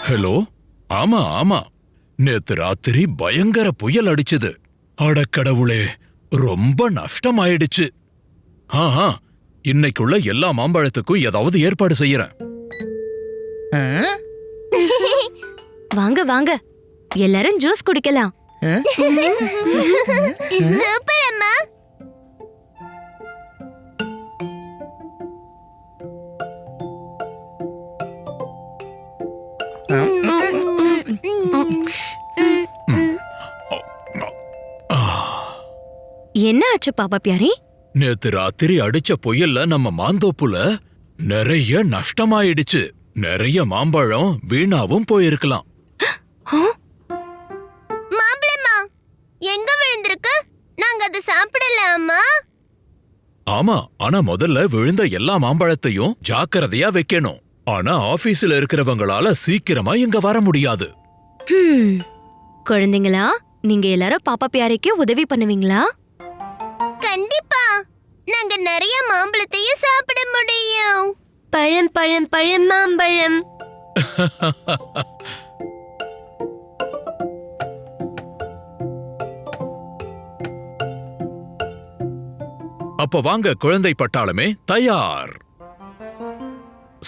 Hello. ஆமா ஆமா, நேத்து ராத்திரி பயங்கர புயல் அடிச்சுது. அடக்கடவுளே, ரொம்ப நஷ்டமாயிடுச்சு. ஆஹா, இன்னைக்குள்ள எல்லா மாம்பழத்துக்கும் ஏதாவது ஏற்பாடு செய்யறேன். வாங்க வாங்க, எல்லாரும் ஜூஸ் குடிக்கலாம். சூப்பர் அம்மா. என்ன ஆச்சு பாப்பா பியாரி? நேத்து ராத்திரி அடிச்ச புயல்ல நம்ம மாந்தோப்புல நிறைய நஷ்டமாயிடுச்சு. நிறைய மாம்பழம் வீணாவும் போயிருக்கலாம். மாம்பழமா எங்க விழுந்திருக்கு? நாங்க அதை சாப்பிடலாமா? ஆமா, ஆனா முதல்ல விழுந்த எல்லா மாம்பழத்தையும் ஜாக்கிரதையா வைக்கணும். ஆனா ஆபீஸ்ல இருக்கிறவங்களால சீக்கிரமா இங்க வர முடியாது. குழந்தைங்களா, நீங்க எல்லாரும் பாப்பா பியாரிக்கு உதவி பண்ணுவீங்களா? கண்டிப்பா, நாங்க நிறைய மாம்பழத்தையும் சாப்பிட முடியும். பழம் பழம் பழம் மாம்பழம். அப்ப வாங்க குழந்தை பட்டாளமே, தயார்.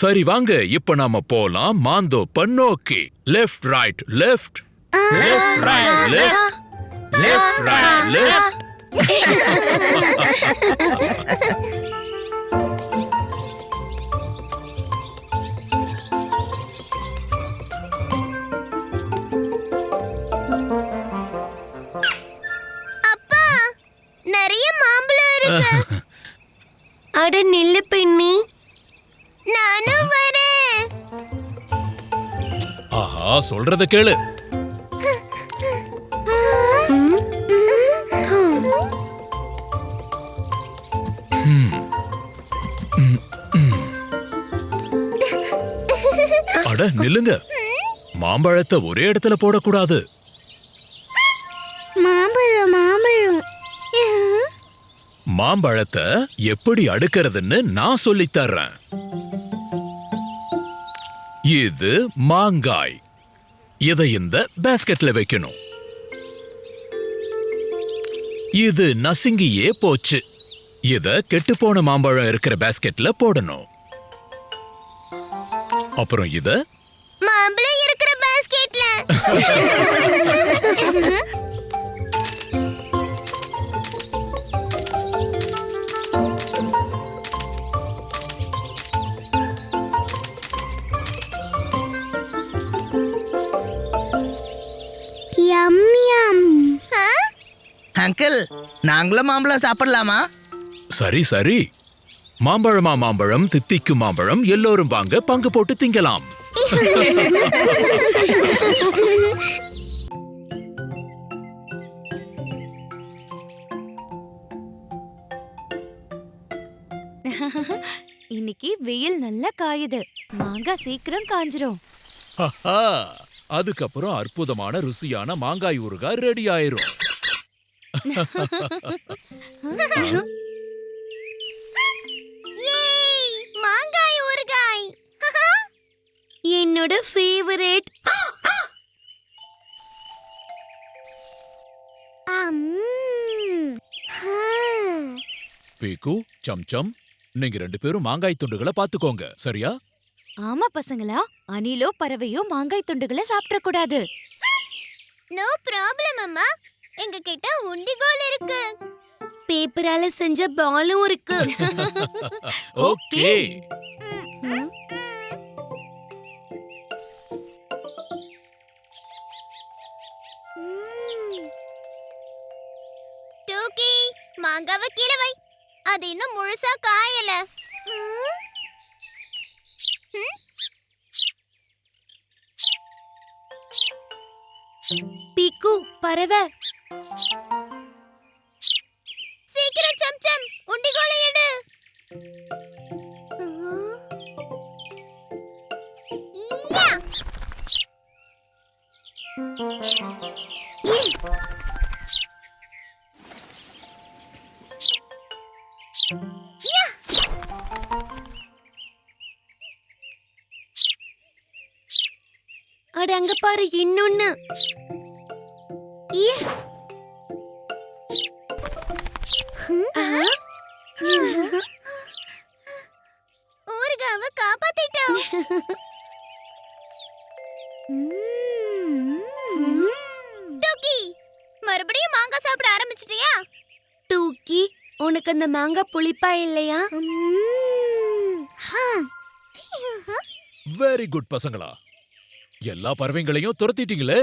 சரி வாங்க, இப்ப நாம போலாம் மாந்தோப்ப நோக்கி. Left right left, left right left, left right left. அப்பா, நிறைய மாம்பழம் இருக்கு. அட நில்லு பெண்ணி. நானும் வரேன். ஆஹா, சொல்றத கேளு. அட நில்லுங்க, மாம்பழத்தை ஒரே இடத்துல போடக்கூடாது. மாம்பழம் மாம்பழம். மாம்பழத்தை எப்படி அடுக்கிறதுன்னு நான் சொல்லித் தர்றேன். இது மாங்காய். இதை இந்த பாஸ்கெட்ல வைக்கணும். இது நசுங்கியே போச்சு. இத கெட்டுப்போன மாம்பழம் இருக்கிற பாஸ்கெட்ல போடணும். அப்புறம் இத மாம்பழம் இருக்கிற பாஸ்கெட்ல. யம் யம். அங்கிள், நாங்களும் மாம்பழம் சாப்பிடலாமா? சரி சரி, மாம்பழமா மாம்பழம், தித்திக்கும் மாம்பழம், எல்லோரும் வாங்க பங்கு போட்டு திங்கலாம். இன்னைக்கு வெயில் நல்லா காயுது. மாங்காய் சீக்கிரம் காஞ்சிரும். ஹஹா, அதுக்கப்புறம் அற்புதமான ருசியான மாங்காய் ஊறுகாய் ரெடி ஆயிரும். ஏய், மாங்காய் ஊறுகாய். என்னோட ஃபேவரட். பீக்கு, சம்சம், நீங்க 2 பேரும் மாங்காய் துண்டுகளை பாத்துக்கோங்க, சரியா? ஆமா பசங்களா, அணிலோ பறவையோ மாங்காய் துண்டுகளை சாப்பிடக் கூடாது. நோ ப்ராப்ளம் அம்மா. எங்க கிட்ட உண்டிகோல் இருக்கு. பேப்பரால செஞ்ச பாலும் இருக்கு. ஓகே. டூக்கி, மாங்காவை கீழே வை. அது இன்னும் முழுசா காயல. பீக்கு, பறவை. சீக்கிரம் சம்சம், உண்டிகோலை எடு. யா! அட அங்க பாரு இன்னொன்னு. ஊறுகாவை காப்பாத்திட்டோம். டோக்கி, மறுபடியும் மாங்காய் சாப்பிட ஆரம்பிச்சிட்டியா? டூக்கி, உனக்கு அந்த மாங்காய் புளிப்பா இல்லையா? வெரி குட் பசங்களா. எல்லா பறவைங்களையும் துரத்திட்டீங்களே.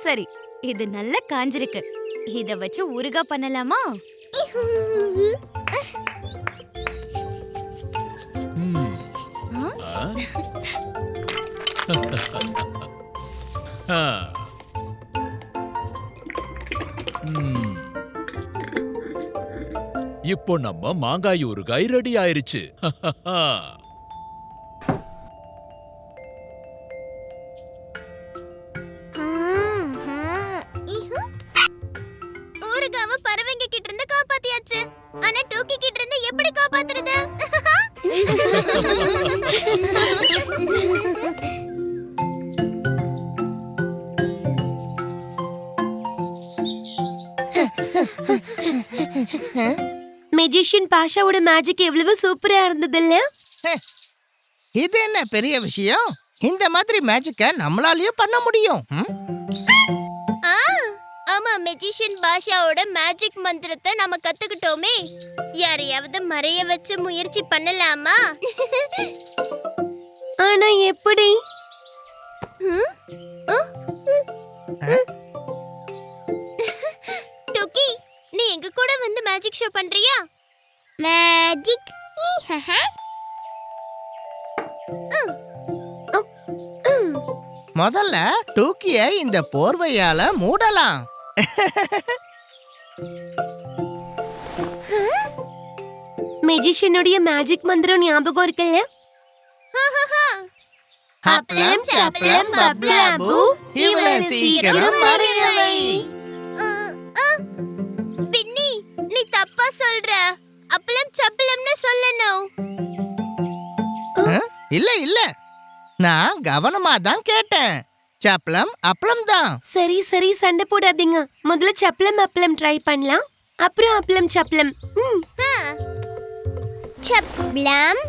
சரி, இது நல்லா காஞ்சிருக்கு. இத வச்சு ஊறுகாய் பண்ணலாமா? ம். ஆ? ஆ. ம். இப்போ நம்ம மாங்காய் ஊறுகாய் ரெடி ஆயிருச்சு. ஊறுகாவை பறவைங்க கிட்ட இருந்து காப்பாத்தியாச்சு. ஆனா டோக்கி கிட்ட இருந்து எப்படி காப்பாத்துறது? மெஜிஷியன் பாஷாவோட மேஜிக் எவ்வளவு சூப்பரா இருந்ததுல்ல? இது என்ன பெரிய விஷயம்? இந்த மாதிரி மேஜிக்க நம்மளாலயும் பண்ண முடியும். ஆ, ஆமா, மெஜிஷியன் பாஷாவோட மேஜிக் மந்திரத்தை நாம கத்துக்கிட்டோமே. யாரையாவது மறைய வச்சு முயற்சி பண்ணலாமா? ஆனா எப்படி? டோக்கி, நீ எங்க கூட வந்து மேஜிக் ஷோ பண்றியா? மேஜிக். முதல்ல டூக்கிய இந்த போர்வையால மூடலாம். மெஜிஷியனுடைய மேஜிக் மந்திரம் ஞாபகம் இருக்குல்ல? அப்பளம் சப்பளம் பப்ளாபு இவளை சீக்கிரம் மறைய வை. பின்னி, நீ தப்பா சொல்ற. அப்பளம் சப்பளம்னு சொல்லணும். இல்ல இல்ல, நான் கவனமா தான் கேட்டேன். சப்பளம் அப்பளம் தான். சரி சரி, சண்டை போடாதீங்க. முதல்ல சப்பளம் அப்பளம் ட்ரை பண்ணலாம், அப்புறம் அப்பளம் சப்பளம். சப்பளம்.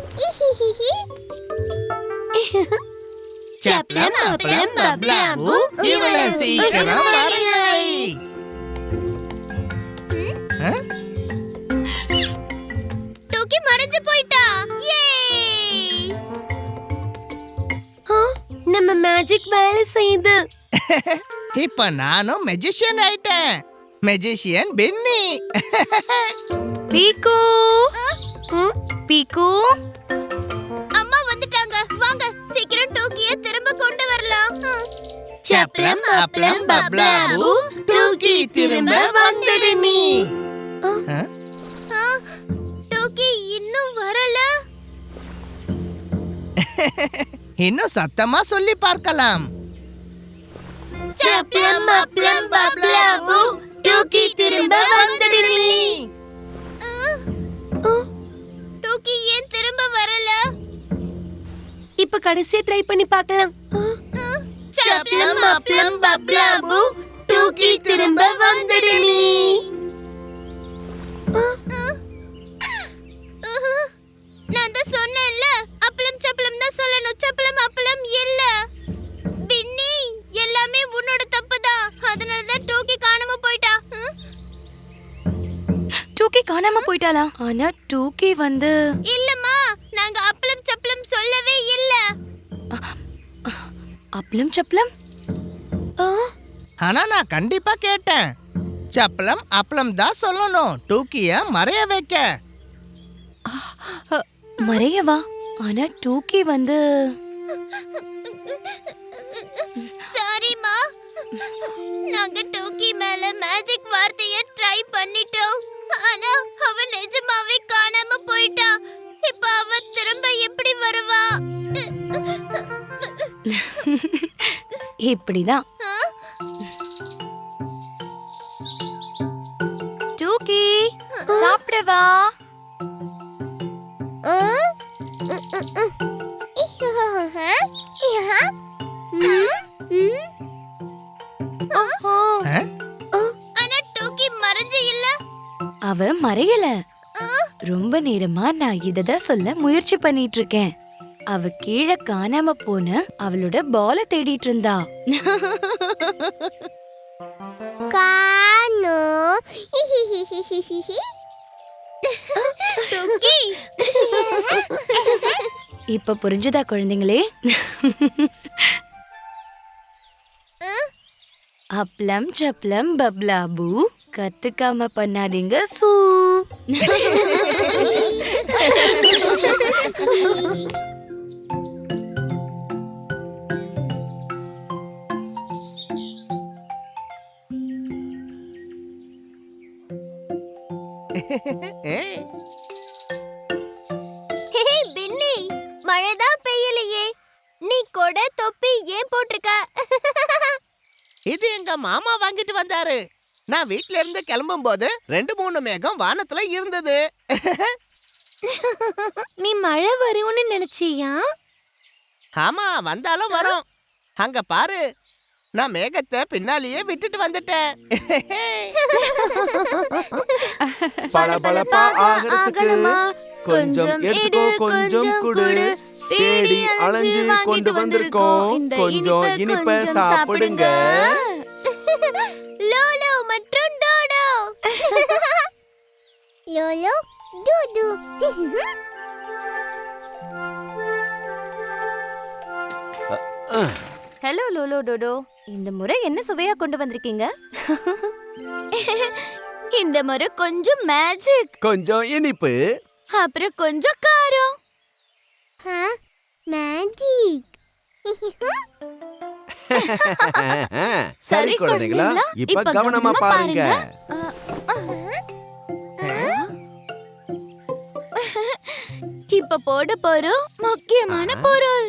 சப்பளம் அப்பளம் பப்ளாபு இவளை சீக்கிரம் மறைய வை. டோக்கி மறைஞ்சு போயிட்டா. நம்ம மேஜிக் வேலை செய்யுது. இப்ப நானும் மெஜிஷியன் ஆயிட்டேன். Magician Penny. பீக்கு, பீக்கு. அம்மா வந்துட்டாங்க. வாங்க, சீக்கிரம் டோக்கிய திரும்ப கொண்டு வரலாம். சப்பளம் அப்பளம் பப்ளாபு டூக்கி திரும்ப வந்துடு நீ. டோக்கி இன்னும் வரல. இன்னும் சத்தமா சொல்லி பார்க்கலாம். சப்பளம் அப்பளம் பப்ளாபு டோக்கி திரும்ப வந்துடு நீ. டோக்கி ஏன் திரும்ப வரல? இப்ப கடைசியா ட்ரை பண்ணி பார்க்கலாம். சப்பளம் அப்பளம் பப்ளாபு டோக்கி திரும்ப வந்துடு நீ. நான் தான் சொன்னேன்ல, அப்பளம் சப்பளம் தான் சொல்லணும். சப்பளம் அப்பளம் இல்ல. பின்னி, எல்லாமே உன்னோட தப்புதான். அதனால தான் டோக்கி காணாம போயிட்டா. டூக்கி காணாம போயிட்டாளா? ஆனா டூக்கி வந்து இல்லம்மா, நாங்க அப்பளம் சப்பளம் சொல்லவே இல்ல. அப்பளம் சப்பளம். ஆனா நான் கண்டிப்பா கேட்டேன். சப்பளம் அப்பளம் தான் சொல்லணும், டூக்கிய மறைய வைக்க. மறையவா? ஆனா டூக்கி வந்து சாரிமா, நாங்க டோக்கி மேல மேஜிக் வார்த்தைய ட்ரை பண்ணிட்டோம். ஆனா அவ நிஜமாவே காணாம போயிட்டா. இப்ப அவ திரும்ப எப்படி வருவா? இப்படிதான். டூக்கி, சாப்பிடவா? இன்னும் மறையல. ரொம்ப நேரமா நான் இததான் சொல்ல முயற்சி பண்ணிட்டு இருக்கேன். அவ கீழே காணாம போன அவளோட பால தேடிட்டு இருந்தா. காணோ. டோக்கி. இப்ப புரிஞ்சுதா குழந்தைங்களே? அப்பளம் சப்பளம் பப்ளாபு கத்துக்காம பண்ணாதீங்க சூ. பின்னி, மழைதான் பெய்யலையே. நீ கொடை தொப்பி ஏன் போட்டிருக்க? இது எங்க மாமா வாங்கிட்டு வந்தாரு. நான் வீட்ல இருந்து கிளம்பும் போது 2-3 மேகம் வானத்துல இருந்தது. நீ மழை வரும்னு நினைச்சியா? ஆமா, வந்தாலும் வரும். அங்க பாரு, நான் மேகத்தை பின்னாலேயே விட்டுட்டு வந்துட்டேன். பளபளப்பா ஆகறதுக்கு கொஞ்சம் எடுத்துக்கோ, கொஞ்சம் குடு. தேடி அலைஞ்சு கொண்டு வந்திருக்கோம், கொஞ்சம் இனிப்ப சாப்பிடுங்க. லோலோ மற்றும் டோடோ. லோலோ டூடு. ஹலோ லோலோ டோடோ, இந்த முறை என்ன சுவையா கொண்டு வந்திருக்கீங்க? இந்த முறை கொஞ்சம் மேஜிக், கொஞ்சம் இனிப்பு. அப்புறம் கொஞ்சம் காரம். மேஜிக். சரி குழந்தைகளா, இப்ப கவனமா பாருங்க. இப்ப போட போறோம் முக்கியமான பொருள்.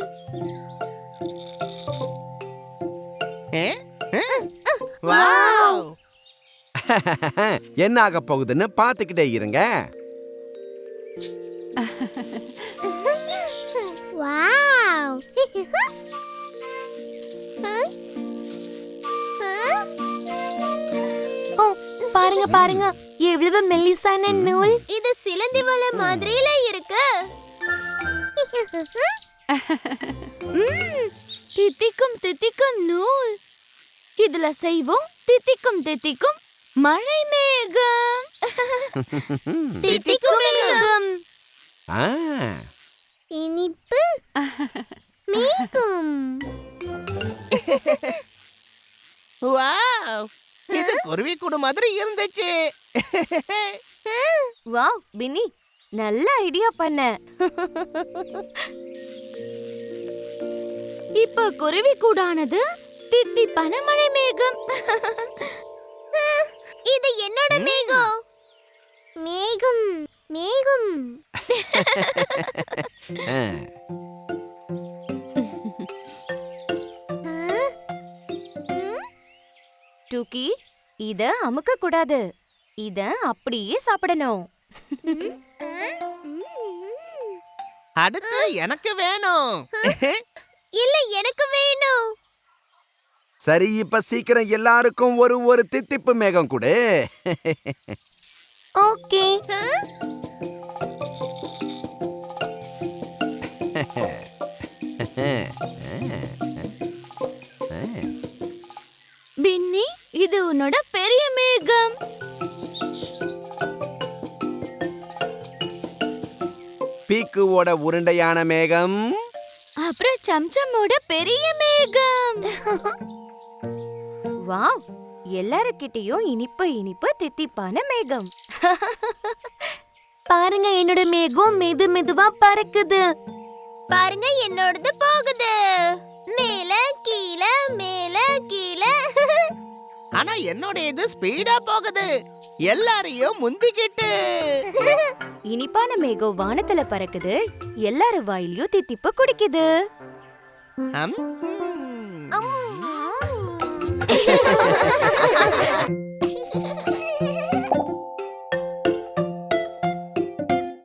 வாவ்! என்ன ஆக போகுதுன்னு பாத்துக்கிட்டே இருங்க. வாவ்! ஓ, பாருங்க பாருங்க, எவ்வளவு மெல்லிசான நூல். இது சிலந்தி வலை மாதிரில இருக்கு. தித்திக்கும் தித்திக்கும் நூல். இதுல செய்வோம் தித்திக்கும் தித்திக்கும் மழை மேகம். தித்திக்கும் மேகம். ஆ, இனிப்பு மேகம். வாவ்! இது குருவி கூடு மாதிரி இருந்துச்சு. வாவ் பின்னி, நல்ல ஐடியா பண்ண. இப்ப குருவி கூடானது தித்திப்பான மழை மேகம். இது என்னோட மேகம். மேகம் மேகம். ஆ. டூக்கி, இத அமுக்க கூடாது. இத அப்படியே சாப்பிடணும். அடுத்து எனக்கு வேணும். இல்ல, எனக்கு வேணும். சரி, இப்ப சீக்கிரம் எல்லாருக்கும் ஒரு ஒரு தித்திப்பு மேகம் கொடு. ஓகே. பின்னி, இது உன்னோட பெரிய மேகம். பீக்குவோட உருண்டையான மேகம். அப்புறம் சம்சமோட பெரிய மேகம். வாவ், எல்லாருக்கிட்டயும் இனிப்பு இனிப்பு தித்திப்பான மேகம். பாருங்க, என்னோட மேகம் மெது மெதுவா பறக்குது. பாருங்க, என்னோடது போகுது. மேல கீழ மேல கீழ. ஆனா என்னோட இது ஸ்பீடா போகுது, எல்லாரையும் முந்திக்கிட்டு. இனிப்பான மேகம் வானத்துல பறக்குது, எல்லாரு வாயிலையும் தித்திப்பு குடிக்குது. அம். அம்.